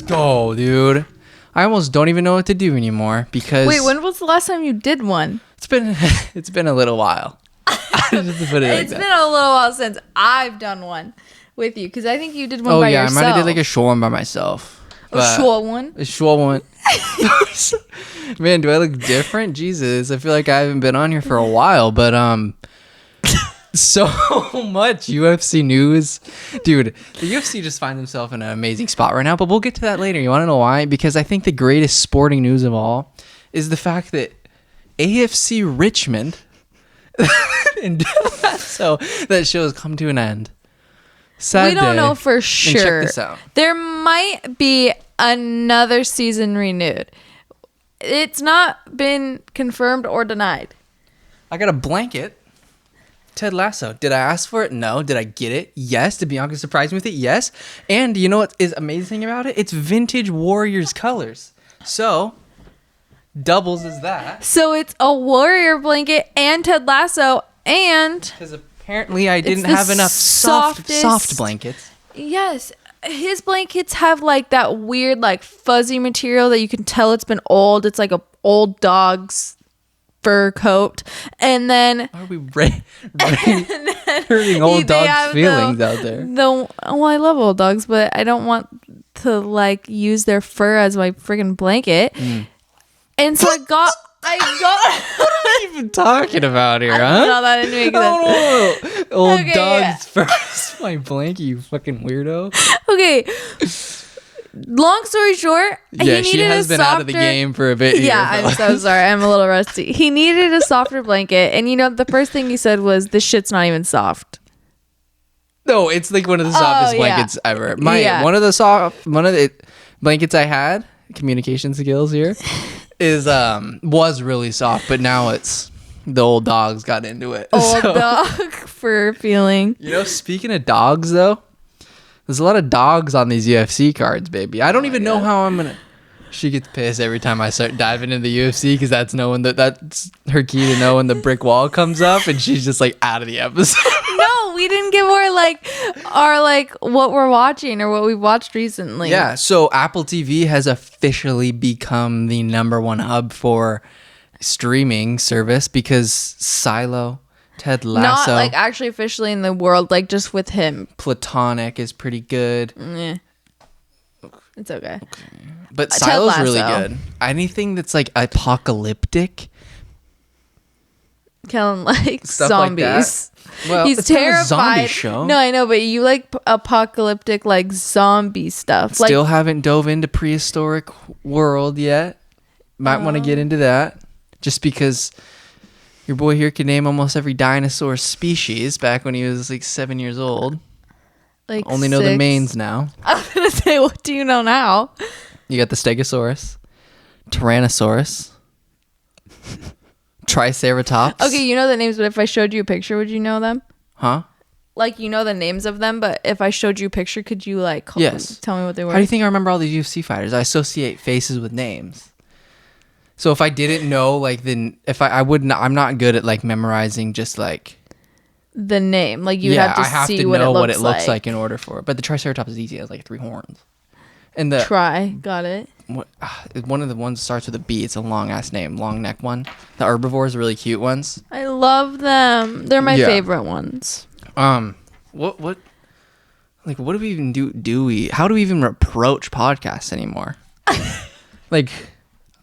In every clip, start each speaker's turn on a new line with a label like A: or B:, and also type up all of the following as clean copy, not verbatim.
A: go, dude. I almost don't even know what to do anymore because...
B: Wait, when was the last time you did one?
A: It's been a little while. Just to put it like
B: It's
A: that.
B: been a little while since I've done one with you because I think you did one by yourself.
A: I might have did like a short one by myself.
B: A short one?
A: A short one. Man, do I look different? Jesus, I feel like I haven't been on here for a while, but so much UFC news. Dude, the UFC just finds themselves in an amazing spot right now, but we'll get to that later. You want to know why? Because I think the greatest sporting news of all is the fact that AFC Richmond and so that show has come to an end. Sad
B: we don't
A: day.
B: know for sure.
A: And check this out.
B: There might be another season renewed. It's not been confirmed or denied.
A: I got a blanket. Ted Lasso. Did I ask for it? No. Did I get it? Yes. Did Bianca surprise me with it? Yes. And you know what is amazing about it? It's vintage Warriors colors. So, doubles as that.
B: So it's a Warrior blanket and Ted Lasso and...
A: Because apparently I didn't have enough soft blankets.
B: Yes. His blankets have like that weird like fuzzy material that you can tell it's been old. It's like a old dog's fur coat. And then...
A: Why are we hurting old dogs' feelings out there?
B: Well, I love old dogs, but I don't want to like use their fur as my friggin' blanket. And so I got...
A: What are we even talking about here, huh?
B: No, that didn't make sense.
A: Old
B: Okay,
A: dog's first. My blanket, you fucking weirdo.
B: Okay. Long story short,
A: Yeah, she has been out of the game for a bit.
B: Yeah, I'm so sorry. I'm a little rusty. He needed a softer blanket. And you know, the first thing he said was, this shit's not even soft.
A: No, it's like one of the softest blankets ever. One of the blankets I had, communication skills here, is was really soft, but now it's the old dogs got into it.
B: Old dog fur feeling.
A: You know, speaking of dogs though, there's a lot of dogs on these UFC cards, baby. I don't even know how I'm gonna. She gets pissed every time I start diving into the UFC because that's her key to know when the brick wall comes up, and she's just like out of the episode.
B: No, we didn't give our what we're watching or what we watched recently.
A: Yeah, so Apple TV has officially become the #1 hub for streaming service because Silo, Ted Lasso,
B: Not like actually officially in the world, like just with him.
A: Platonic is pretty good.
B: Yeah. It's okay.
A: But
B: Ted
A: Silo's really
B: Lasso.
A: good. Anything that's like apocalyptic.
B: Kellan likes
A: Stuff
B: zombies.
A: like that. Well,
B: he's
A: it's not a
B: terrified.
A: zombie show.
B: No, I know, but you like apocalyptic, like zombie stuff.
A: Still haven't dove into prehistoric world yet. Might want to get into that. Just because your boy here can name almost every dinosaur species back when he was like 7 years old.
B: Like
A: Only know the mains now.
B: I was gonna say, what do you know now?
A: You got the Stegosaurus, Tyrannosaurus, Triceratops.
B: Okay, you know the names, but if I showed you a picture, would you know them?
A: Huh?
B: Like, you know the names of them, but if I showed you a picture, could you like
A: Yes.
B: tell me what they were?
A: How do you think I remember all these UFC fighters? I associate faces with names. So if I didn't know, like, then if I wouldn't, I'm not good at like memorizing just like.
B: The name, like you
A: I
B: have to
A: have
B: see
A: to
B: what
A: know
B: it
A: what it looks like in order for it. But the Triceratops is easy. It has like 3 horns. And the
B: Got it.
A: one of the ones starts with a B. It's a long ass name, long neck one. The herbivores are really cute ones.
B: I love them. They're my favorite ones.
A: What like what do we even do? How do we even approach podcasts anymore? Like,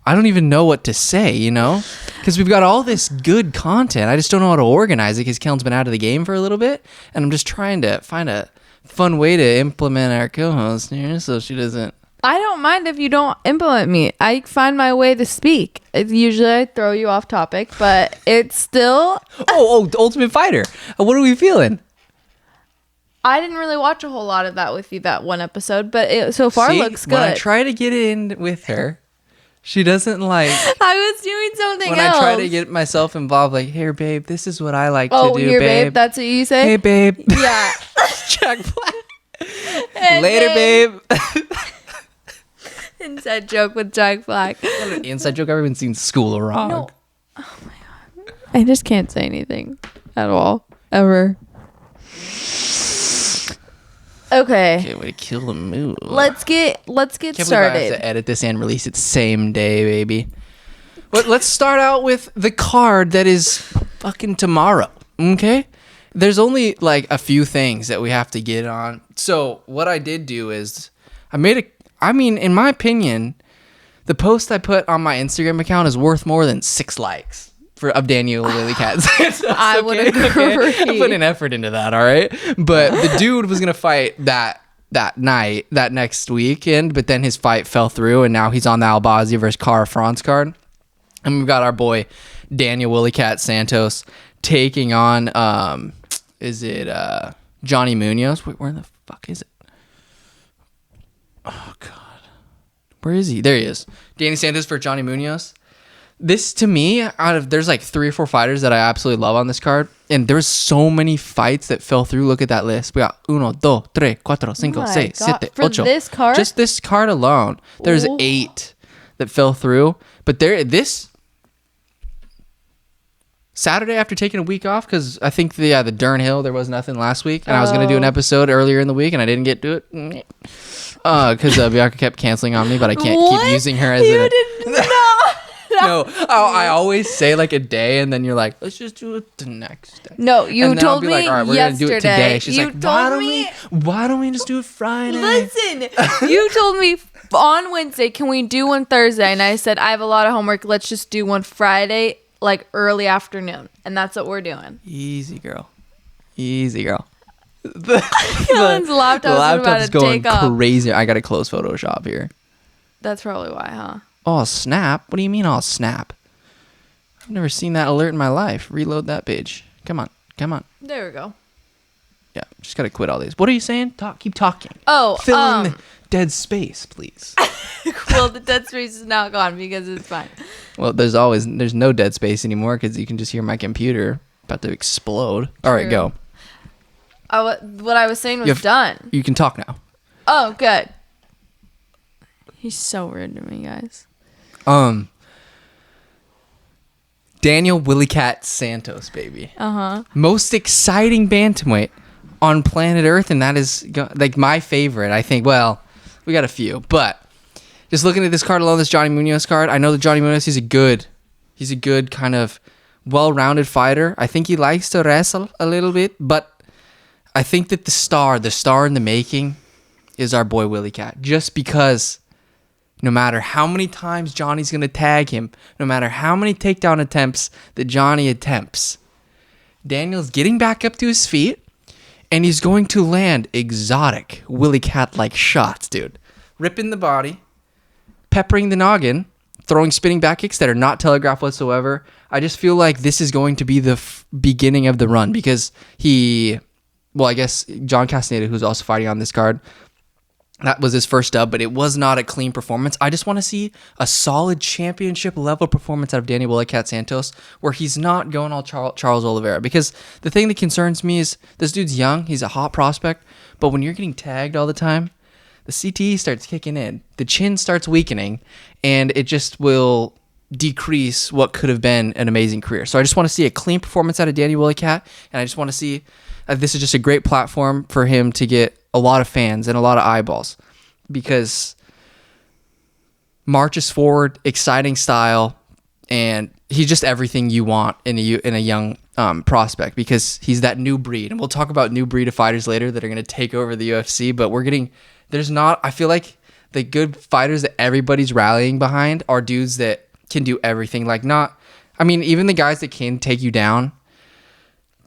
A: I don't even know what to say, you know? Because we've got all this good content. I just don't know how to organize it because Kellan's been out of the game for a little bit. And I'm just trying to find a fun way to implement our co-host here so she doesn't...
B: I don't mind if you don't implement me. I find my way to speak. Usually I throw you off topic, but it's still...
A: Ultimate Fighter. What are we feeling?
B: I didn't really watch a whole lot of that with you, that one episode, but it so far looks good.
A: When I try to get in with her... She doesn't like...
B: I was doing something else.
A: When I try to get myself involved, like, here, babe, this is what I like to do,
B: here,
A: babe.
B: That's what you say?
A: Hey, babe.
B: Yeah.
A: Jack Black.
B: And
A: Later,
B: then-
A: babe.
B: Inside joke with Jack Black.
A: An inside joke. I've even seen School of Rock.
B: No. Oh, my God. I just can't say anything at all. Ever. Okay.
A: Okay, way to kill the mood.
B: Let's get
A: Can't believe I
B: started.
A: have to edit this and release it same day, baby. But let's start out with the card that is fucking tomorrow. Okay? There's only like a few things that we have to get on. So what I did do is in my opinion, the post I put on my Instagram account is worth more than 6 likes of Daniel WIllycat.
B: I would agree.
A: Okay? I put an effort into that, all right? But the dude was going to fight that next weekend, but then his fight fell through, and now he's on the Albazi versus Cara France card. And we've got our boy Daniel WIllycat Santos taking on, Johnny Munoz? Wait, where the fuck is it? Oh, God. Where is he? There he is. Danny Santos for Johnny Munoz. This, to me, there's like 3 or 4 fighters that I absolutely love on this card. And there's so many fights that fell through. Look at that list. We got 1, 2, 3, 4, 5, 6, 7, 8.
B: For this card?
A: Just this card alone. There's 8 that fell through. But this Saturday, after taking a week off, because I think the Durnhill, there was nothing last week. And I was going to do an episode earlier in the week, and I didn't get to it. Because Bianca kept canceling on me, but I can't keep using her as
B: You did not.
A: No, I always say like a day, and then you're like, let's just do it the next day.
B: No, you
A: and then
B: told
A: I'll be
B: me
A: like, all right, we're
B: yesterday.
A: gonna do it today. She's
B: you
A: like,
B: told
A: why don't we just do it Friday?
B: Listen, you told me on Wednesday, can we do one Thursday? And I said, I have a lot of homework. Let's just do one Friday, like early afternoon. And that's what we're doing.
A: Easy, girl.
B: Kellan's laptop
A: is going crazy. I gotta close Photoshop here.
B: That's probably why, huh?
A: Oh, snap. What do you mean, oh, snap? I've never seen that alert in my life. Reload that page. Come on.
B: There we go.
A: Yeah, just gotta quit all these. What are you saying? Keep talking.
B: Oh,
A: Fill in the dead space, please.
B: Well, the dead space is now gone because it's fine.
A: Well, there's no dead space anymore because you can just hear my computer about to explode. All right, go.
B: What I was saying was done.
A: You can talk now.
B: Oh, good. He's so rude to me, guys.
A: Daniel WIllycat Santos, baby.
B: Most
A: exciting bantamweight on planet Earth, and that is like my favorite. I think. Well, we got a few, but just looking at this card alone, this Johnny Munoz card, I know that Johnny Munoz, he's a good kind of well-rounded fighter. I think he likes to wrestle a little bit, but I think that the star in the making is our boy WIllycat. Just because no matter how many times Johnny's going to tag him, no matter how many takedown attempts that Johnny attempts, Daniel's getting back up to his feet, and he's going to land exotic WIllycat-like shots, dude. Ripping the body, peppering the noggin, throwing spinning back kicks that are not telegraphed whatsoever. I just feel like this is going to be the beginning of the run because I guess John Castaneda, who's also fighting on this card, that was his first dub, but it was not a clean performance. I just want to see a solid championship level performance out of Daniel WIllycat Santos where he's not going all Charles Oliveira. Because the thing that concerns me is this dude's young, he's a hot prospect, but when you're getting tagged all the time, the CTE starts kicking in, the chin starts weakening, and it just will decrease what could have been an amazing career. So I just want to see a clean performance out of Daniel WIllycat, and I just want to see this is just a great platform for him to get a lot of fans and a lot of eyeballs because marches forward, exciting style, and he's just everything you want in a young prospect because he's that new breed. And we'll talk about new breed of fighters later that are going to take over the UFC, but I feel like the good fighters that everybody's rallying behind are dudes that can do everything. Even the guys that can take you down,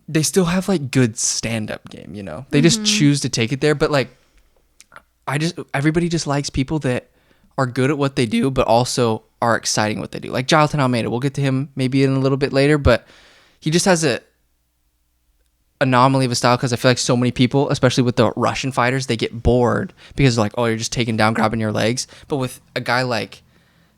A: they still have like good stand-up game, you know. They just choose to take it there, but like everybody just likes people that are good at what they do but also are exciting what they do. Like Jonathan Almeida, we'll get to him maybe in a little bit later, but he just has a anomaly of a style because I feel like so many people, especially with the Russian fighters, they get bored because they're like, oh, you're just taking down, grabbing your legs. But with a guy like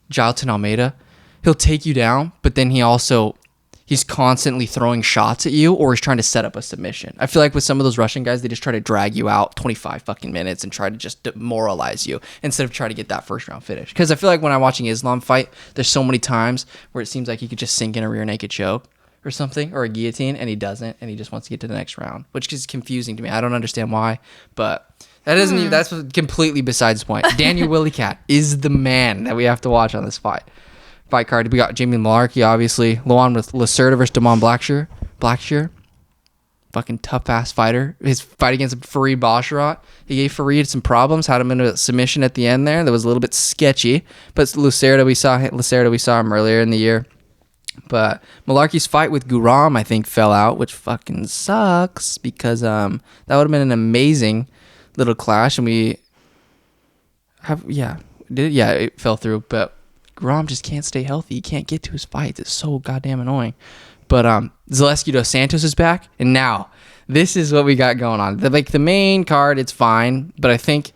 A: Jonathan Almeida, he'll take you down, but then he's constantly throwing shots at you or he's trying to set up a submission. I feel like with some of those Russian guys, they just try to drag you out 25 fucking minutes and try to just demoralize you instead of trying to get that first round finish. Because I feel like when I'm watching Islam fight, there's so many times where it seems like he could just sink in a rear naked choke or something or a guillotine and he doesn't and he just wants to get to the next round, which is confusing to me. I don't understand why, but That doesn't even, that's completely besides the point. Daniel WIllycat is the man that we have to watch on this fight card. We got Jamie Malarkey, obviously. Luan with Lacerda versus Damon Blackshear. Fucking tough ass fighter. His fight against Fareed Basharat, he gave Fareed some problems, had him in a submission at the end there that was a little bit sketchy. But Lacerda, we saw him earlier in the year. But Malarkey's fight with Guram, I think, fell out, which fucking sucks because that would have been an amazing little clash, and it fell through. But Guram just can't stay healthy. He can't get to his fights. It's so goddamn annoying. But Zaleski dos Santos is back, and now this is what we got going on. The main card, it's fine, but I think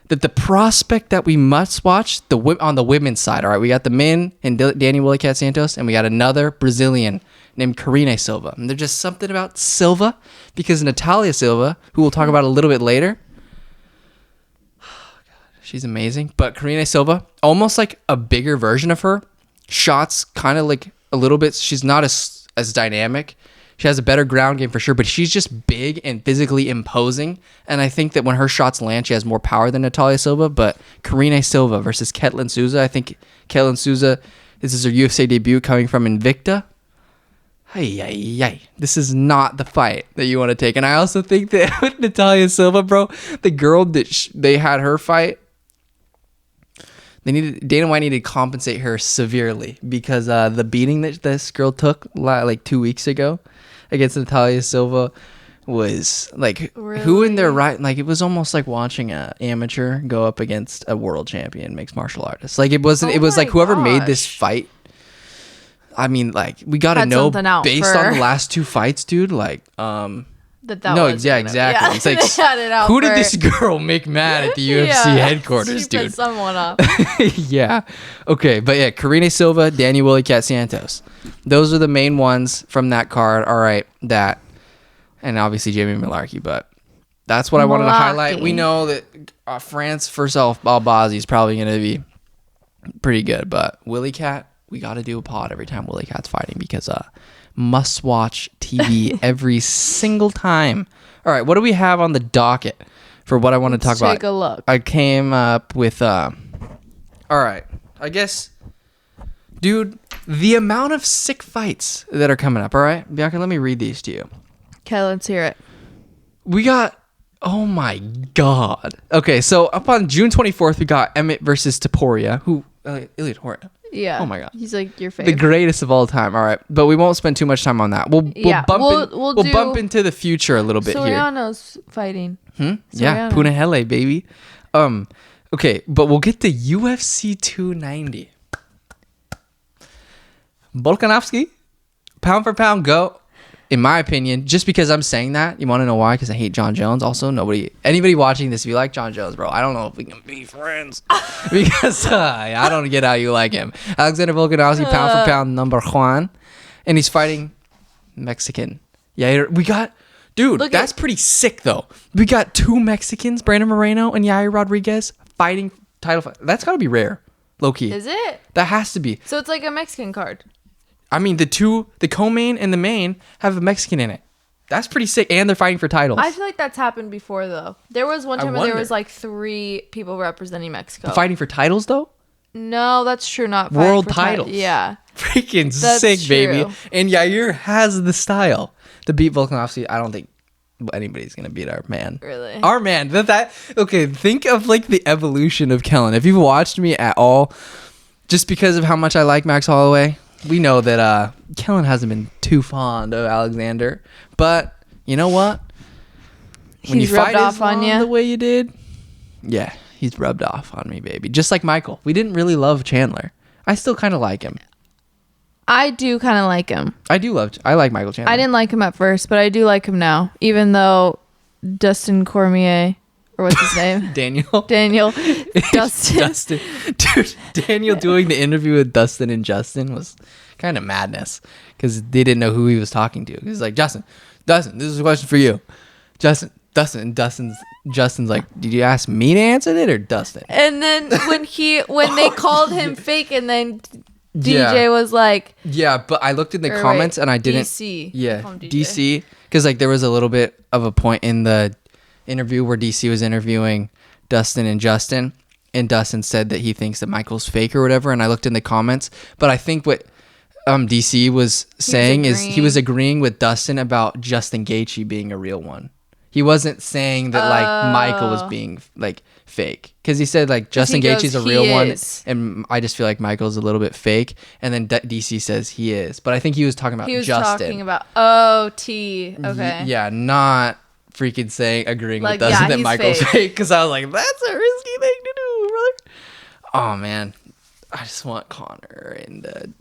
A: that the prospect that we must watch on the women's side. All right, we got the men and Danny WIllycat Santos, and we got another Brazilian named Karine Silva. And there's just something about Silva because Natalia Silva, who we'll talk about a little bit later, she's amazing. But Karine Silva, almost like a bigger version of her. Shots kind of like a little bit. She's not as dynamic. She has a better ground game for sure, but she's just big and physically imposing. And I think that when her shots land, she has more power than Natalia Silva. But Karine Silva versus Ketlen Souza. I think Ketlen Souza, this is her UFC debut coming from Invicta. This is not the fight that you want to take. And I also think that with Natalia Silva, bro, the girl that they had her fight, Dana White needed to compensate her severely because the beating that this girl took like 2 weeks ago against Natalia Silva was like, really? Who in their right? Like, it was almost like watching an amateur go up against a world champion mixed martial artist. Like, it wasn't. It was like whoever made this fight. I mean, like, we got to know based on the last two fights, dude. Like, exactly. Yeah. It's like, who did this girl make mad at the UFC headquarters,
B: she
A: dude?
B: pissed someone up.
A: Yeah. Okay, but yeah, Karine Silva, Danny WIllycat Santos. Those are the main ones from that card. All right, and obviously Jamie Malarkey, but that's what I wanted to highlight. We know that France versus Albazi is probably going to be pretty good, but WIllycat, we got to do a pod every time WIllycat's fighting because must watch TV every single time. All right, what do we have on the docket for what I want to talk about?
B: Take a look.
A: I came up with all right, I guess, dude, the amount of sick fights that are coming up. All right, Bianca, let me read these to you.
B: Okay, let's hear it.
A: We got, oh my god. Okay, so up on June 24th, we got Emmett versus Taporia, Ilya Topuria.
B: Yeah.
A: Oh my god.
B: He's like your favorite.
A: The greatest of all time. All right, but we won't spend too much time on that. We'll bump into the future a little bit here.
B: Soriano's fighting.
A: Yeah, Punahele, baby. Okay, but we'll get to UFC 290. Volkanovski, pound for pound, go. In my opinion, just because I'm saying that, you want to know why? Because I hate John Jones. Also, anybody watching this, if you like John Jones, bro, I don't know if we can be friends because I don't get how you like him. Alexander Volkanovski, pound for pound, number one, and he's fighting Mexican. Yeah, we got, dude, that's pretty sick though. We got two Mexicans, Brandon Moreno and Yair Rodriguez, fighting title fight. That's gotta be rare, low key.
B: Is it?
A: That has to be.
B: So it's like a Mexican card.
A: I mean, the co-main and the main have a Mexican in it. That's pretty sick. And they're fighting for titles.
B: I feel like that's happened before, though. There was one time where there was like 3 people representing Mexico.
A: Fighting for titles, though?
B: No, that's true. Not
A: world titles.
B: Yeah.
A: Freaking sick, true. Baby. And Yair has the style to beat Volkanovski. I don't think anybody's going to beat our man.
B: Really?
A: Our man. Okay, think of like the evolution of Kellan. If you've watched me at all, just because of how much I like Max Holloway, we know that Kellan hasn't been too fond of Alexander, but you know what? When
B: he's
A: you
B: rubbed
A: fight
B: off on you
A: the way you did, yeah, he's rubbed off on me, baby. Just like Michael, we didn't really love Chandler. I still kind of like him.
B: I do kind of like him.
A: I like Michael Chandler.
B: I didn't like him at first, but I do like him now, even though Dustin Cormier, or what's his name? Daniel. Dustin.
A: Dude, Daniel doing the interview with Dustin and Justin was kind of madness because they didn't know who he was talking to. He was like, Justin, this is a question for you. Dustin, and Justin's like, did you ask me to answer it or Dustin?
B: And then when they called him fake, and then DJ was like,
A: yeah, but I looked in the comments and I didn't.
B: DC.
A: Yeah, DC, because like there was a little bit of a point in the interview where DC was interviewing Dustin and Justin, and Dustin said that he thinks that Michael's fake or whatever, and I looked in the comments, but I think what DC was saying is he was agreeing with Dustin about Justin Gaethje being a real one. He wasn't saying that like Michael was being like fake, because he said like Justin Gaethje's a real one, and I just feel like Michael's a little bit fake. And then DC says he is, but I think he was talking about Justin. He was talking
B: about okay.
A: Yeah, not freaking saying agreeing with Dustin that Michael's fake, because I was like, that's a risky thing to do, brother. Oh man, I just want Conor and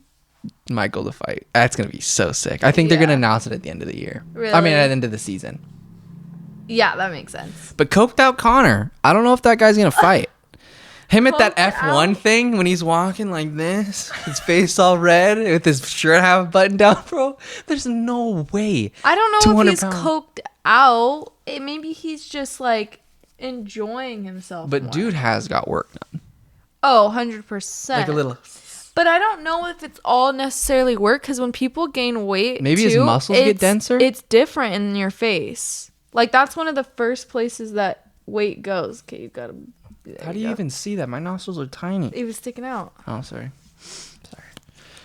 A: Michael to fight. That's gonna be so sick. I think they're gonna announce it at the end of the year.
B: Really?
A: I mean, at the end of the season.
B: Yeah, that makes sense.
A: But coked out Conor, I don't know if that guy's gonna fight. Him at that F1 thing when he's walking like this, his face all red with his shirt half buttoned down, bro. There's no way.
B: I don't know if he's coked out. Maybe he's just like enjoying himself.
A: But more. Dude has got work done.
B: Oh, 100%.
A: Like a little.
B: But I don't know if it's all necessarily work, because when people gain weight,
A: maybe his muscles get denser.
B: It's different in your face. Like, that's one of the first places that weight goes. Okay, you gotta.
A: How do you even see that? My nostrils are tiny.
B: It was sticking out.
A: Oh, sorry.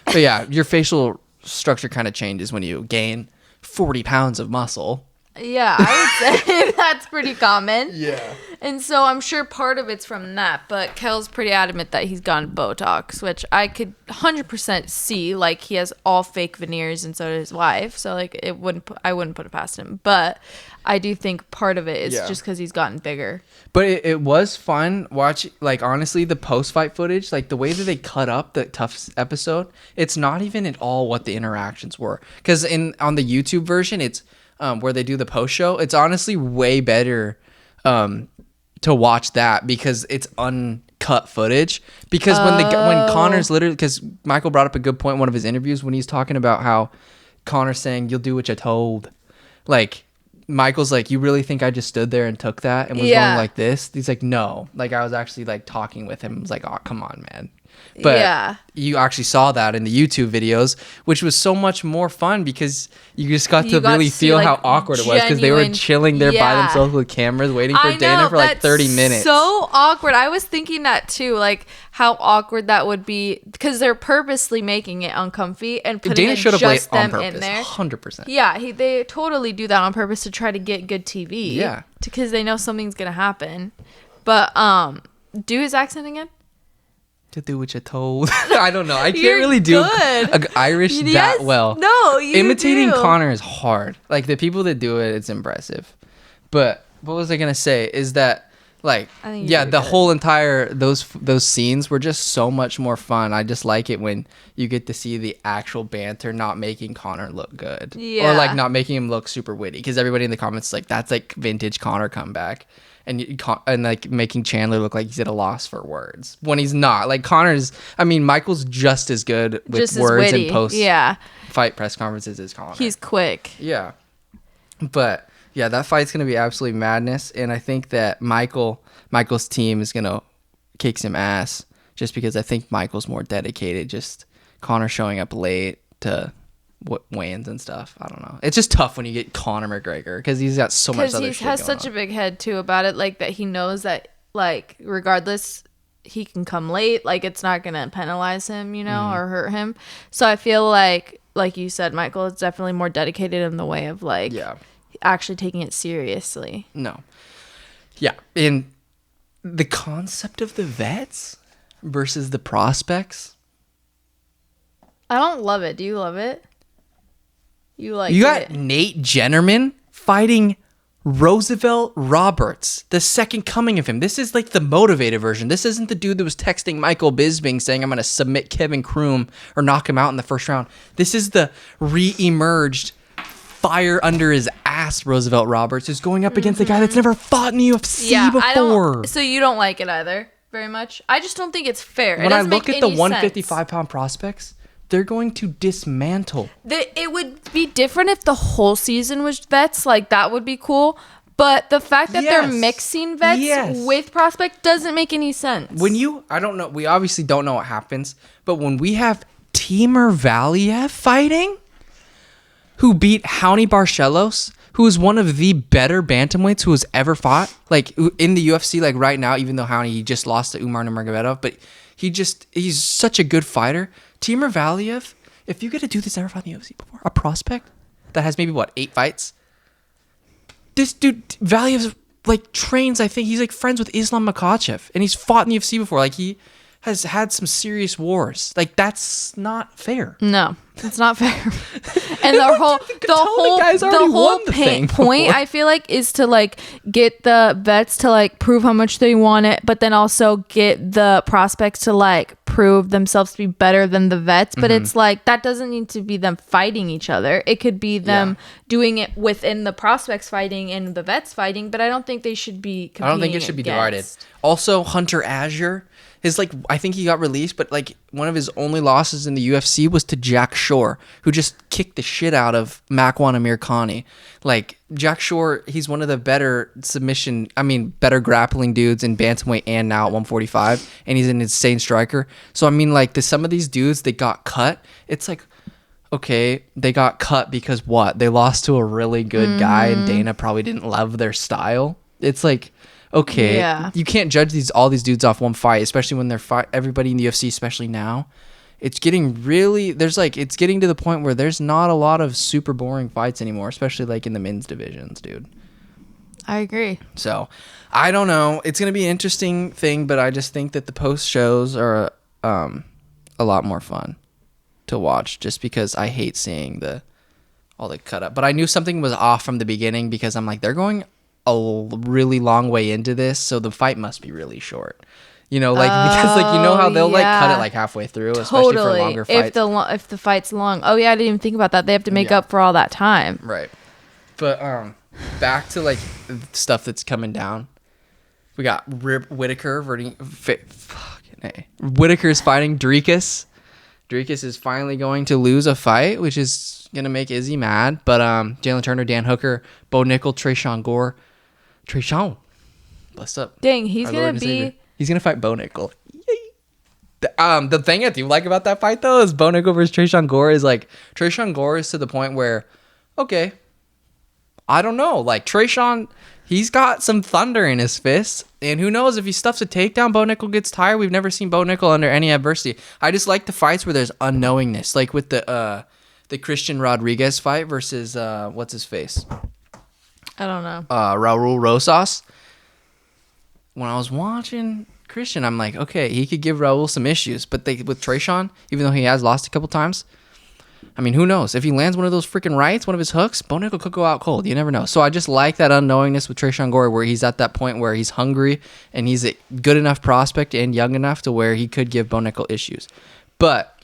A: But yeah, your facial structure kind of changes when you gain 40 pounds of muscle.
B: Yeah, I would say that's pretty common.
A: Yeah.
B: And so I'm sure part of it's from that, but Kel's pretty adamant that he's gotten Botox, which I could 100% see. Like, he has all fake veneers, and so does his wife. So like, I wouldn't put it past him. But I do think part of it is just because he's gotten bigger. But
A: it was fun watching, like, honestly, the post-fight footage, like the way that they cut up the TUF episode, it's not even at all what the interactions were. Because on the YouTube version, it's where they do the post show. It's honestly way better to watch that, because it's uncut footage. Because when Conor's literally, because Michael brought up a good point in one of his interviews when he's talking about how Conor's saying, "You'll do what you're told." Like, Michael's like, "You really think I just stood there and took that and was going like this?" He's like, "No, like I was actually like talking with him." I was like, "Oh, come on, man." But you actually saw that in the YouTube videos, which was so much more fun, because you just got to really feel like how awkward it was, because they were chilling there by themselves with cameras waiting for Dana for like 30 minutes.
B: So awkward. I was thinking that too, like how awkward that would be, because they're purposely making it uncomfy and putting
A: Dana should have
B: just
A: them
B: on in there.
A: 100%.
B: Yeah, they totally do that on purpose to try to get good TV.
A: Yeah,
B: because they know something's gonna happen. But do his accent again.
A: To do what you're told. I don't know. I can't really do Irish that well.
B: No, you
A: imitating
B: do.
A: Conor is hard. Like, the people that do it, it's impressive. But what was I gonna say? Is that like, the whole entire those scenes were just so much more fun. I just like it when you get to see the actual banter, not making Conor look good, or like not making him look super witty. Because everybody in the comments is like, that's like vintage Conor comeback. And like making Chandler look like he's at a loss for words when he's not. Like, Michael's just as good with words and post fight press conferences as Conor.
B: He's quick.
A: Yeah. But yeah, that fight's gonna be absolutely madness, and I think that Michael's team is gonna kick some ass, just because I think Michael's more dedicated. Just Conor showing up late to weigh-ins and stuff. I don't know. It's just tough when you get Conor McGregor, because he's got so much other shit going on. Because he has
B: such a big head too about it, like that he knows that, like, regardless, he can come late. Like, it's not gonna penalize him, or hurt him. So I feel like you said, Michael is definitely more dedicated in the way of like actually taking it seriously.
A: No. Yeah, and the concept of the vets versus the prospects.
B: I don't love it. Do you love it? You
A: got Nate Jennerman fighting Roosevelt Roberts, the second coming of him. This is like the motivated version. This isn't the dude that was texting Michael Bisping saying, "I'm going to submit Kevin Kroom or knock him out in the first round." This is the re-emerged fire under his ass Roosevelt Roberts, who's going up against a guy that's never fought in the UFC before.
B: So you don't like it either very much? I just don't think it's fair.
A: When I look at the 155-pound prospects, they're going to dismantle.
B: It would be different if the whole season was vets. Like, that would be cool. But the fact that they're mixing vets with prospect doesn't make any sense.
A: I don't know. We obviously don't know what happens. But when we have Timur Valiev fighting, who beat Johnny Barcelos, who is one of the better bantamweights who has ever fought, like in the UFC, like right now, even though he just lost to Umar Nurmagomedov, but he's such a good fighter. Timur Valiev, if you get a dude that's never fought in the UFC before, a prospect that has maybe 8 fights, this dude Valiev like trains. I think he's like friends with Islam Makhachev, and he's fought in the UFC before. Like he has had some serious wars. Like that's not fair.
B: No, it's not fair. And the whole point I feel like is to like get the vets to like prove how much they want it, but then also get the prospects to like prove themselves to be better than the vets. But it's like that doesn't need to be them fighting each other. It could be them doing it within the prospects fighting and the vets fighting. But I don't think they should be competing.
A: I don't think it should be divided. Also, Hunter Azure. I think he got released, but like one of his only losses in the UFC was to Jack Shore, who just kicked the shit out of Makwan Amirkhani. Like Jack Shore, he's one of the better grappling dudes in bantamweight and now at 145, and he's an insane striker. So I mean, like some of these dudes that got cut, it's like, okay, they got cut because what? They lost to a really good guy, and Dana probably didn't love their style. It's like, okay, you can't judge all these dudes off one fight, especially when they're everybody in the UFC, especially now. It's getting really it's getting to the point where there's not a lot of super boring fights anymore, especially like in the men's divisions, dude.
B: I agree.
A: So, I don't know. It's gonna be an interesting thing, but I just think that the post shows are a lot more fun to watch, just because I hate seeing all the cut up. But I knew something was off from the beginning because I'm like, they're going a really long way into this, so the fight must be really short, because like how they'll like cut it like halfway through, especially for longer fights.
B: If the fight's long. Oh yeah, I didn't even think about that. They have to make up for all that time,
A: right? But back to like stuff that's coming down. We got Whitaker Whitaker's fighting Dricus. Dricus is finally going to lose a fight, which is gonna make Izzy mad. But Jalen Turner, Dan Hooker, Bo Nickel, Tresean Gore. Tresean, bless up.
B: Dang, he's gonna
A: fight Bo Nickel. Yay. The thing I do like about that fight though is Bo Nickel versus Tresean Gore is like Tresean Gore is to the point where, okay, I don't know, like Tresean, he's got some thunder in his fists, and who knows if he stuffs a takedown, Bo Nickel gets tired. We've never seen Bo Nickel under any adversity. I just like the fights where there's unknowingness, like with the Christian Rodriguez fight versus what's his face.
B: I don't know.
A: Raul Rosas. When I was watching Christian, I'm like, okay, he could give Raul some issues. But with Tresean, even though he has lost a couple times, I mean, who knows? If he lands one of those freaking rights, one of his hooks, Bo Nickel could go out cold. You never know. So I just like that unknowingness with Tresean Gore, where he's at that point where he's hungry and he's a good enough prospect and young enough to where he could give Bo Nickel issues. But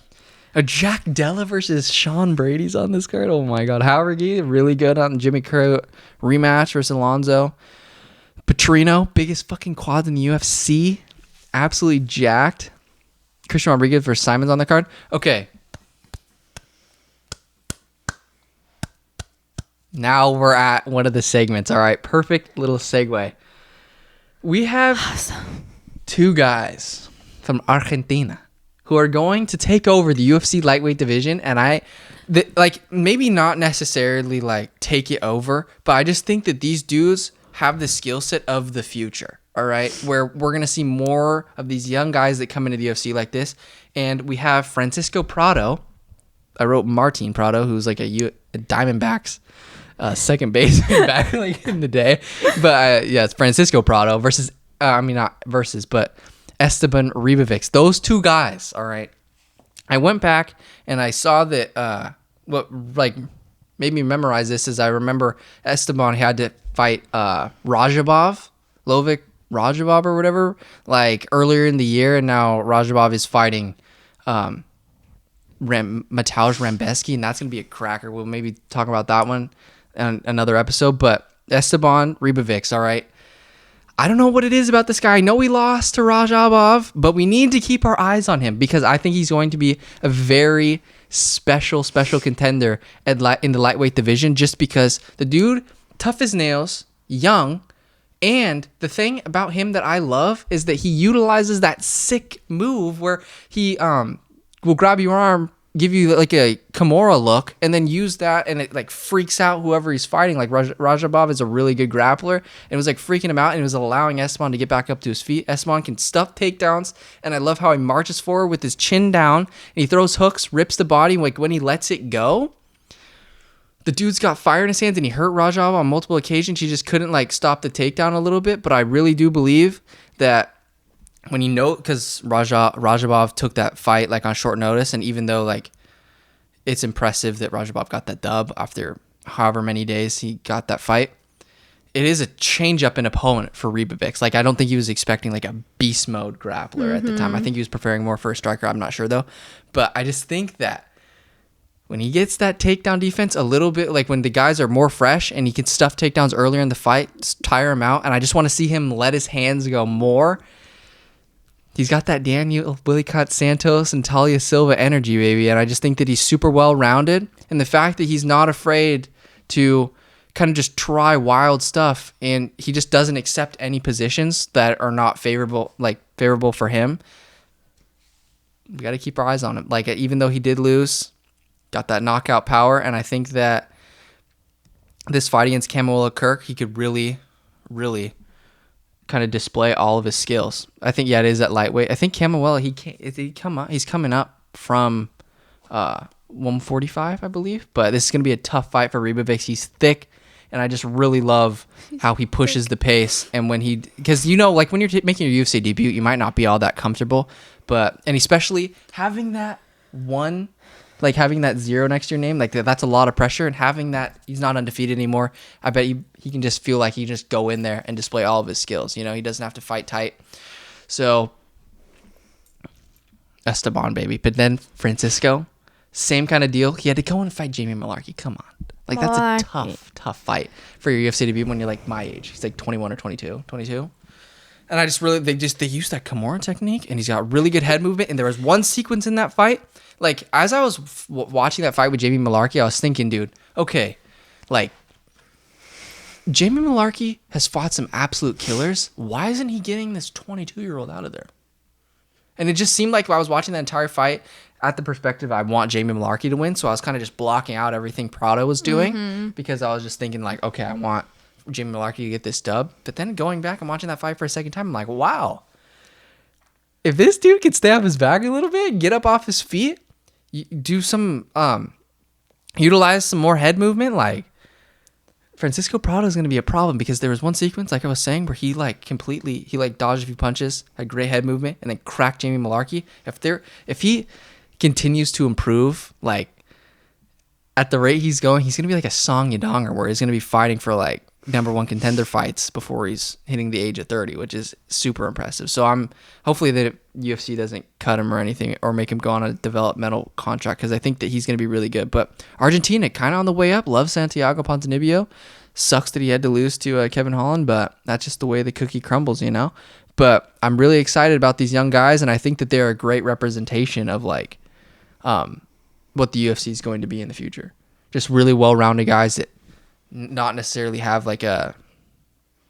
A: a Jack Della versus Sean Brady's on this card. Oh my God. Howard Gee, really good on Jimmy Kerr rematch versus Alonzo. Petrino, biggest fucking quads in the UFC. Absolutely jacked. Christian Rodriguez versus Simon's on the card. Okay. Now we're at one of the segments. All right. Perfect little segue. We have two guys from Argentina who are going to take over the UFC lightweight division, and maybe not necessarily like take it over, but I just think that these dudes have the skill set of the future. All right, where we're gonna see more of these young guys that come into the UFC like this, and we have Francisco Prado. I wrote Martin Prado, who's like a Diamondbacks second baseman back like in the day, but it's Francisco Prado versus but Esteban Ribovics. Those two guys, all right. I went back and I saw that what like made me memorize this is I remember Esteban had to fight Lovik Rajabov or whatever, like earlier in the year, and now Rajabov is fighting Mateusz Rambeski, and that's gonna be a cracker. We'll maybe talk about that one in another episode. But Esteban Ribovics, all right. I don't know what it is about this guy. I know he lost to Rajabov, but we need to keep our eyes on him because I think he's going to be a very special contender in the lightweight division, just because the dude, tough as nails, young, and the thing about him that I love is that he utilizes that sick move where he will grab your arm give you like a Kimura look and then use that, and it like freaks out whoever he's fighting. Like Rajabov is a really good grappler, and it was like freaking him out, and it was allowing Esteban to get back up to his feet. Esteban can stuff takedowns, and I love how he marches forward with his chin down, and he throws hooks, rips the body. Like when he lets it go, the dude's got fire in his hands, and he hurt Rajabov on multiple occasions. He just couldn't like stop the takedown a little bit, but I really do believe that when you know, because Rajabov took that fight like on short notice, and even though like it's impressive that Rajabov got that dub after however many days he got that fight, it is a change up in opponent for Ribovics. Like I don't think he was expecting like a beast mode grappler at the time. I think he was preparing more for a striker. I'm not sure though, but I just think that when he gets that takedown defense a little bit, like when the guys are more fresh and he can stuff takedowns earlier in the fight, tire him out, and I just want to see him let his hands go more. He's got that WIllycat Santos and Natalia Silva energy, baby. And I just think that he's super well-rounded. And the fact that he's not afraid to kind of just try wild stuff, and he just doesn't accept any positions that are not favorable for him. We got to keep our eyes on him. Like, even though he did lose, got that knockout power. And I think that this fight against Camuela Kirk, he could really, really kind of display all of his skills. I think it is at lightweight. I think Camuela he's coming up from 145, I believe. But this is gonna be a tough fight for Ribovics. He's thick, and I just really love how he pushes the pace. And when because like when you're making your UFC debut, you might not be all that comfortable, and especially having that one. Like having that 0 next to your name, like that's a lot of pressure, and having that he's not undefeated anymore. I bet he can just feel like he just go in there and display all of his skills. He doesn't have to fight tight. So Esteban, baby. But then Francisco, same kind of deal. He had to go and fight Jamie Mullarkey. Come on. Like that's a tough fight for your UFC debut when you're like my age. He's like 21 or 22. And I just really, they use that Kimura technique, and he's got really good head movement. And there was one sequence in that fight, like as I was watching that fight with Jamie Mullarkey, I was thinking, dude, okay, like Jamie Mullarkey has fought some absolute killers. Why isn't he getting this 22-year-old out of there? And it just seemed like while I was watching that entire fight, at the perspective, I want Jamie Mullarkey to win. So I was kind of just blocking out everything Prado was doing because I was just thinking like, okay, I want Jamie Mullarkey to get this dub. But then going back and watching that fight for a second time, I'm like, wow. If this dude can stay off his back a little bit, get up off his feet, do some, utilize some more head movement, like Francisco Prado is going to be a problem, because there was one sequence, like I was saying, where he dodged a few punches, had great head movement, and then cracked Jamie Mullarkey. If he continues to improve, like at the rate he's going to be like a Song Yadonger, where he's going to be fighting for like #1 contender fights before he's hitting the age of 30, which is super impressive. So I'm hopefully that UFC doesn't cut him or anything, or make him go on a developmental contract, because I think that he's going to be really good. But Argentina kind of on the way up. Love Santiago Ponzinibbio. Sucks that he had to lose to Kevin Holland, but that's just the way the cookie crumbles, But I'm really excited about these young guys, and I think that they're a great representation of like what the UFC is going to be in the future. Just really well-rounded guys that not necessarily have like a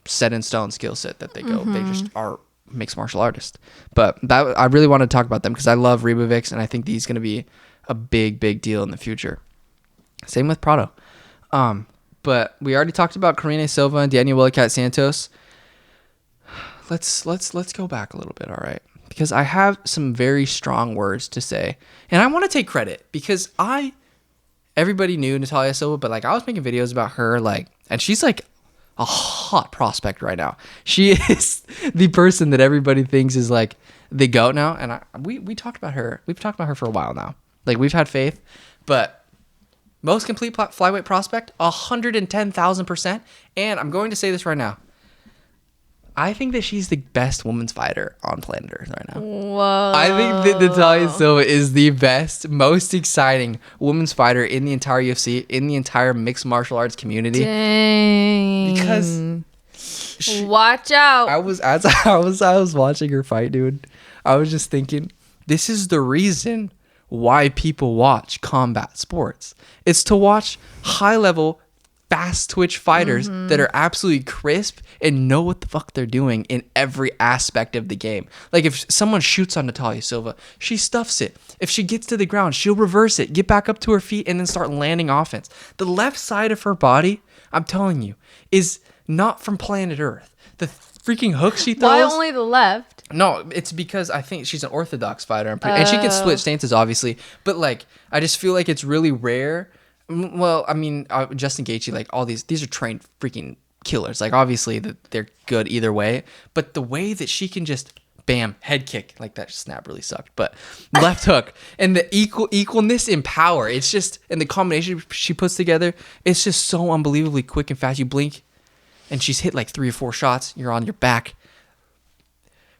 A: set in stone skill set that they just are mixed martial artists. But that I really want to talk about them because I love Ribovics, and I think he's going to be a big deal in the future. Same with Prado. But we already talked about Karine Silva and WIllycat Santos. Let's go back a little bit, all right? Because I have some very strong words to say, and I want to take credit because everybody knew Natalia Silva, but like I was making videos about her, like, and she's like a hot prospect right now. She is the person that everybody thinks is like the GOAT now, and we talked about her. We've talked about her for a while now. Like we've had faith, but most complete flyweight prospect, 110,000%. And I'm going to say this right now. I think that she's the best women's fighter on planet Earth right now.
B: Whoa.
A: I think that Natalia Silva is the best, most exciting women's fighter in the entire UFC, in the entire mixed martial arts community.
B: Dang.
A: Because
B: watch out.
A: I was watching her fight, dude. I was just thinking, this is the reason why people watch combat sports. It's to watch high level, fast twitch fighters that are absolutely crisp and know what the fuck they're doing in every aspect of the game. Like if someone shoots on Natalia Silva, she stuffs it. If she gets to the ground, she'll reverse it, get back up to her feet, and then start landing offense. The left side of her body, I'm telling you, is not from planet Earth. The freaking hook she throws.
B: Why only the left?
A: No, it's because I think she's an orthodox fighter, and she can split stances, obviously. But like, I just feel like it's really rare. Well, I mean, Justin Gaethje, like all these are trained freaking killers. Like obviously that they're good either way. But the way that she can just bam head kick, like that snap really sucked. But left hook and the equalness in power, it's just, and the combination she puts together, it's just so unbelievably quick and fast. You blink, and she's hit like 3 or 4 shots. You're on your back.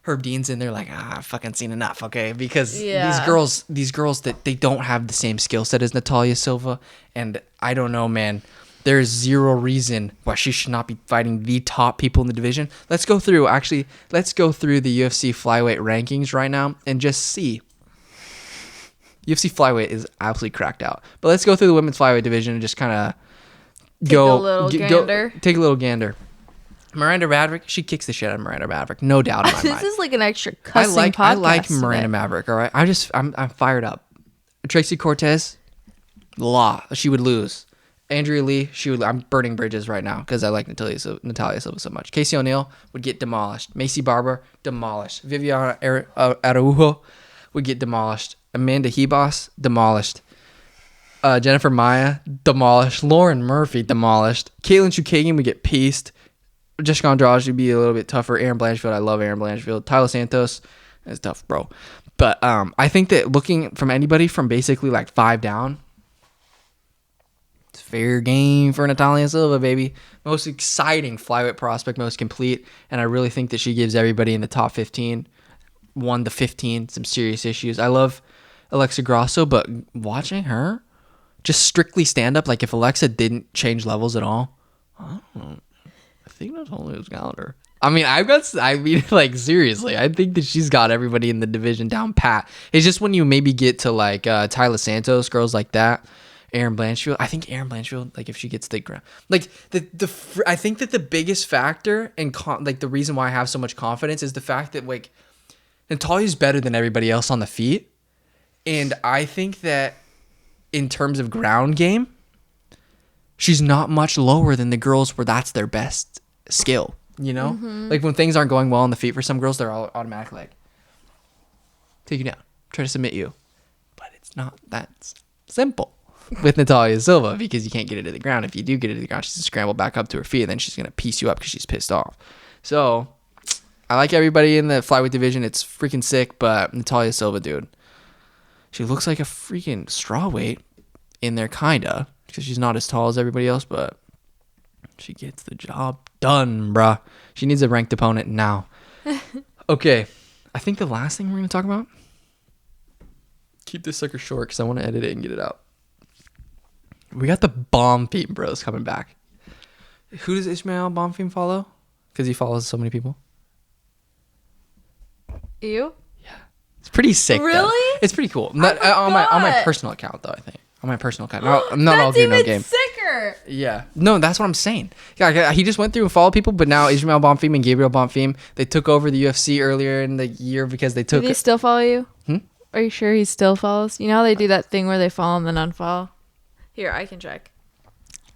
A: Herb Dean's in there like, I've fucking seen enough, okay? Because these girls that they don't have the same skill set as Natalia Silva, and I don't know, man. There's zero reason why she should not be fighting the top people in the division. Let's go through the UFC flyweight rankings right now and just see. UFC flyweight is absolutely cracked out. But let's go through the women's flyweight division and just kind of take a little gander. Miranda Maverick, she kicks the shit out of Miranda Maverick, no doubt in my mind.
B: This is like an extra cussing podcast.
A: I like Miranda Maverick, all right? I'm fired up. Tracy Cortez, she would lose. Andrea Lee, I'm burning bridges right now because I like Natalia Silva so much. Casey O'Neill would get demolished. Macy Barber, demolished. Viviana Araujo would get demolished. Amanda Hebos, demolished. Jennifer Maya, demolished. Lauren Murphy, demolished. Caitlin Chukagian would get pieced. Jessica Andrade would be a little bit tougher. Aaron Blanchfield, I love Aaron Blanchfield. Tyler Santos, that's tough, bro. But I think that looking from anybody from basically like 5 down, it's fair game for Natalia Silva, baby. Most exciting flyweight prospect, most complete. And I really think that she gives everybody in the top 15, 1 to 15, some serious issues. I love Alexa Grasso, but watching her just strictly stand up, like if Alexa didn't change levels at all, I don't know. I think that's only his calendar. I mean, like seriously, I think that she's got everybody in the division down pat. It's just when you maybe get to like Tyler Santos, girls like that, Aaron Blanchfield. I think Aaron Blanchfield, like if she gets the ground, like I think that the biggest factor and like the reason why I have so much confidence is the fact that like Natalia's better than everybody else on the feet, and I think that in terms of ground game, she's not much lower than the girls where that's their best skill, you know? Mm-hmm. Like when things aren't going well on the feet for some girls, they're all automatically like, take you down, try to submit you. But it's not that simple with Natalia Silva because you can't get it to the ground. If you do get it to the ground, she's going to scramble back up to her feet and then she's going to piece you up because she's pissed off. So I like everybody in the flyweight division. It's freaking sick, but Natalia Silva, dude, she looks like a freaking straw weight in there, kinda. Because she's not as tall as everybody else, but she gets the job done, bruh. She needs a ranked opponent now. Okay, I think the last thing we're going to talk about, keep this sucker short because I want to edit it and get it out. We got the Bonfim bros coming back. Who does Ishmael Bonfim follow? Because he follows so many people.
B: You?
A: Yeah. It's pretty sick,
B: really?
A: Though. It's pretty cool. On my personal account, though, I think. On my personal account. Not all game, no game.
B: That's even sicker.
A: Yeah. No, that's what I'm saying. Yeah, he just went through and followed people, but now Ishmael Bonfim and Gabriel Bonfim, they took over the UFC earlier in the year because they took...
B: Do they still follow you? Are you sure he still follows? You know how they do that thing where they follow and then unfollow? Here, I can check.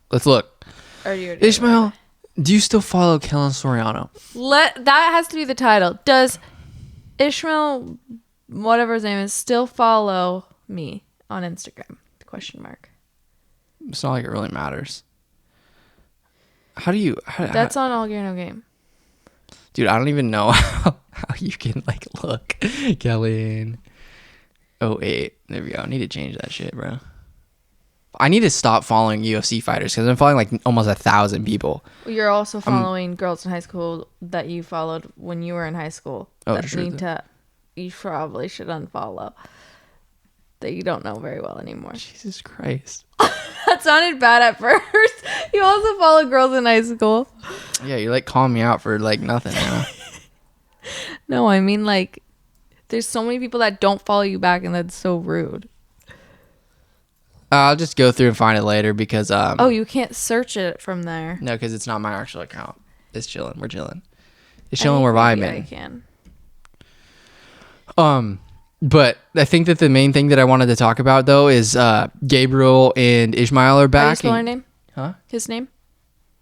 A: Let's look. Ishmael, do you still follow Kellan Soriano?
B: That has to be the title. Does Ishmael, whatever his name is, still follow me on Instagram? ?
A: It's not like it really matters. How do you...
B: That's on All Gear No Game.
A: Dude, I don't even know how you can like look. Kellan 08. There we go. I need to change that shit, bro. I need to stop following UFC fighters because I'm following like almost 1,000 people.
B: You're also following girls in high school that you followed when you were in high school.
A: Oh, true.
B: You probably should unfollow. That you don't know very well anymore.
A: Jesus Christ.
B: That sounded bad at first. You also follow girls in high school.
A: Yeah, you're like calling me out for like nothing, Anna.
B: No, I mean like there's so many people that don't follow you back and that's so rude.
A: I'll just go through and find it later because
B: Oh, you can't search it from there.
A: no, because it's not my actual account. It's chilling. We're chilling. It's
B: I
A: chilling.
B: think
A: We're
B: maybe
A: vibing.
B: I can.
A: But I think that the main thing that I wanted to talk about though is Gabriel and Ishmael are
B: How do you
A: back.
B: spell her name?
A: Huh?
B: His name?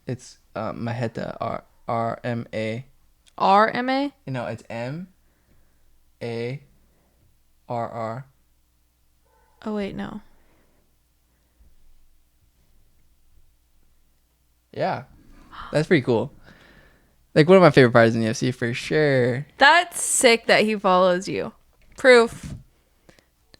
A: It's Maheta RMA.
B: RMA?
A: No, it's MARR.
B: Oh wait, no.
A: Yeah, that's pretty cool. Like one of my favorite fighters in the UFC for sure.
B: That's sick that he follows you. Proof.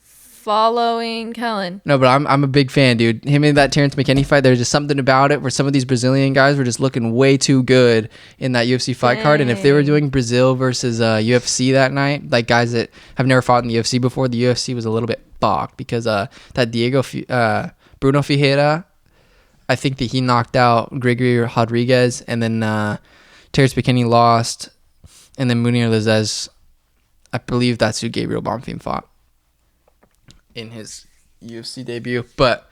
B: Following Kellan.
A: No, but I'm a big fan, dude. Him and that Terrence McKinney fight, there's just something about it where some of these Brazilian guys were just looking way too good in that UFC fight card. And if they were doing Brazil versus UFC that night, like guys that have never fought in the UFC before, the UFC was a little bit fucked because that Bruno Ferreira, I think that he knocked out Gregory Rodriguez, and then Terrence McKinney lost, and then Munir Lizez, I believe that's who Gabriel Bonfim fought in his UFC debut. But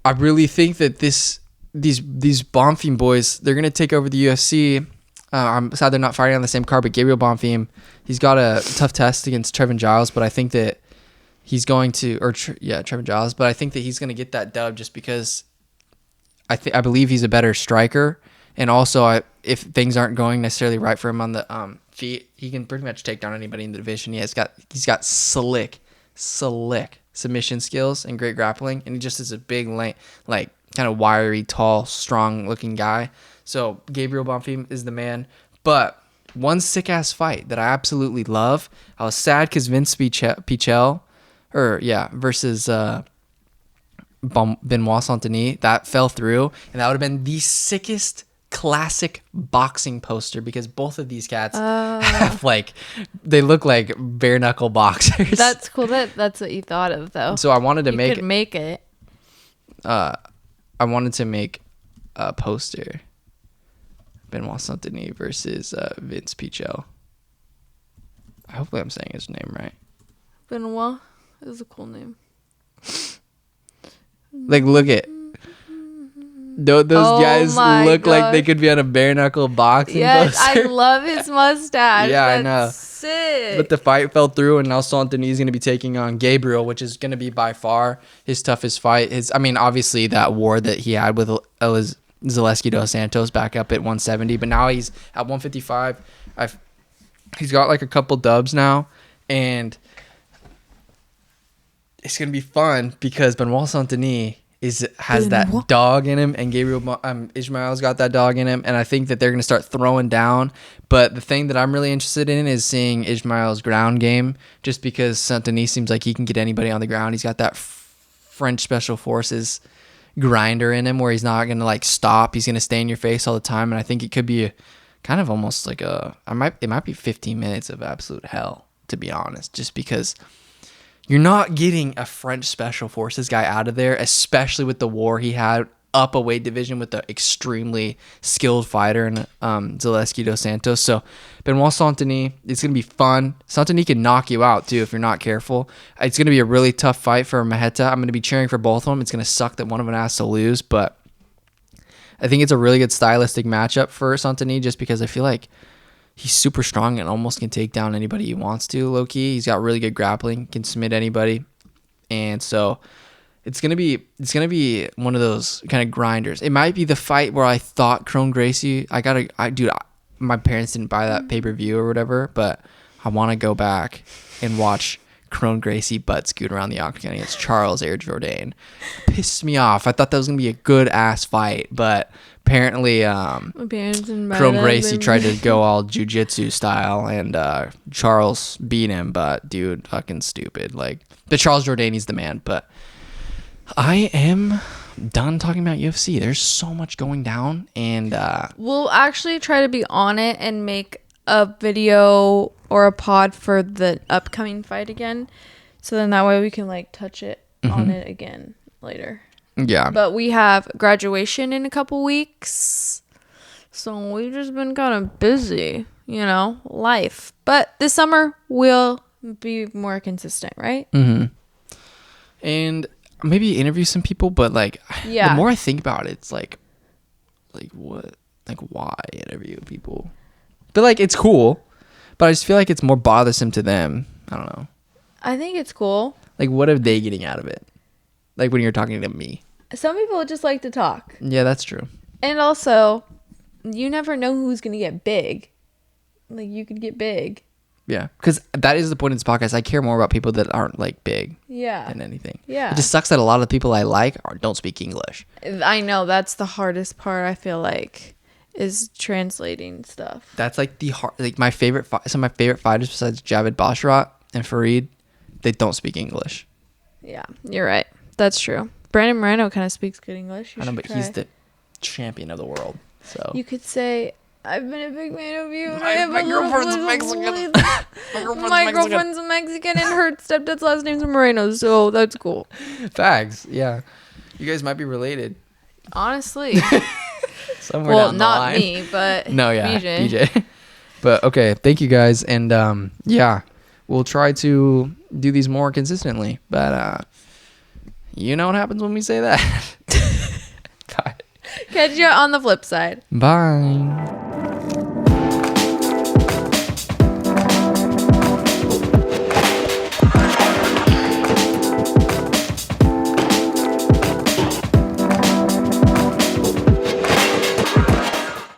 A: I really think that these Bonfim boys, they're gonna take over the UFC. I'm sad they're not fighting on the same card, but Gabriel Bonfim, he's got a tough test against Trevin Giles, but I think that he's going to, Trevin Giles, but I think that he's gonna get that dub just because I believe he's a better striker, and also if things aren't going necessarily right for him on the feet, he can pretty much take down anybody in the division. He's got slick submission skills and great grappling, and he just is a big, like kind of wiry, tall, strong looking guy. So Gabriel Bonfim is the man. But one sick ass fight that I absolutely love. I was sad because Vince Pichel, versus Benoit Saint-Denis, that fell through, and that would have been the sickest classic boxing poster because both of these cats have they look like bare knuckle boxers.
B: That's cool. That's what you thought of though.
A: So I wanted to
B: make it.
A: I wanted to make a poster. Benoit Saint-Denis versus Vince Pichel. Hopefully I'm saying his name right.
B: Benoit is a cool name.
A: Like, look at those guys look
B: gosh.
A: like they could be on a bare knuckle boxing
B: Yes,
A: poster.
B: I love his mustache.
A: Yeah,
B: That's
A: I know.
B: Sick.
A: But the fight fell through, and now Saint-Denis is going to be taking on Gabriel, which is going to be by far his toughest fight. Obviously that war that he had with Zaleski dos Santos back up at 170, but now he's at 155. He's got like a couple dubs now, and it's going to be fun because Benoit Saint-Denis has that dog in him, and Gabriel Ishmael's got that dog in him, and I think that they're going to start throwing down. But the thing that I'm really interested in is seeing Ishmael's ground game, just because Saint-Denis seems like he can get anybody on the ground. He's got that French Special Forces grinder in him where he's not going to stop. He's going to stay in your face all the time, and I think it could be kind of almost like it might be 15 minutes of absolute hell, to be honest, just because you're not getting a French Special Forces guy out of there, especially with the war he had up a weight division with the extremely skilled fighter in Zaleski dos Santos. So Benoit Saint-Denis, it's going to be fun. Saint-Denis can knock you out too if you're not careful. It's going to be a really tough fight for Maheta. I'm going to be cheering for both of them. It's going to suck that one of them has to lose, but I think it's a really good stylistic matchup for Saint-Denis just because I feel like he's super strong and almost can take down anybody he wants to, low-key. He's got really good grappling, can submit anybody. And so it's gonna be one of those kind of grinders. It might be the fight where I thought Kron Gracie, my parents didn't buy that pay-per-view or whatever, but I want to go back and watch Kron Gracie butt scoot around the octagon against Charles Air Jourdain. Pissed me off. I thought that was gonna be a good ass fight, but apparently Kron Gracie tried to go all jiu-jitsu style, and Charles beat him, but dude, fucking stupid. The Charles Jourdain, he's the man. But I am done talking about UFC. There's so much going down, and
B: we'll actually try to be on it and make a video or a pod for the upcoming fight again, so then that way we can touch it on it again later.
A: Yeah.
B: But we have graduation in a couple weeks, so we've just been kind of busy, life. But this summer we'll be more consistent, right?
A: Mm-hmm. And maybe interview some people, but like,
B: Yeah.
A: the more I think about it, it's like what, like why interview people? But like, it's cool, but I just feel like it's more bothersome to them. I don't know.
B: I think it's cool.
A: Like, what are they getting out of it? Like when you're talking to me.
B: Some people just like to talk.
A: Yeah, that's true.
B: And also, you never know who's going to get big. Like, you could get big.
A: Yeah, because that is the point of this podcast. I care more about people that aren't like big
B: Yeah.
A: than anything.
B: Yeah.
A: It just sucks that a lot of the people I like don't speak English.
B: I know. That's the hardest part, I feel like, is translating stuff.
A: That's like like my favorite. Some of my favorite fighters besides Javid Bashrat and Fareed, they don't speak English.
B: Yeah, you're right. That's true. Brandon Moreno kind of speaks good English.
A: I know, but he's the champion of the world. So
B: you could say, "I've been a big fan of you." And
A: My girlfriend's Mexican. My
B: girlfriend's Mexican, and her stepdad's last name's Moreno, so that's cool.
A: Facts. Yeah, you guys might be related.
B: Honestly,
A: Somewhere
B: well,
A: down the
B: not
A: line.
B: me, but
A: No, yeah,
B: BJ.
A: BJ. But okay, thank you guys, and yeah, we'll try to do these more consistently. But you know what happens when we say that. Bye.
B: Catch you on the flip side.
A: Bye.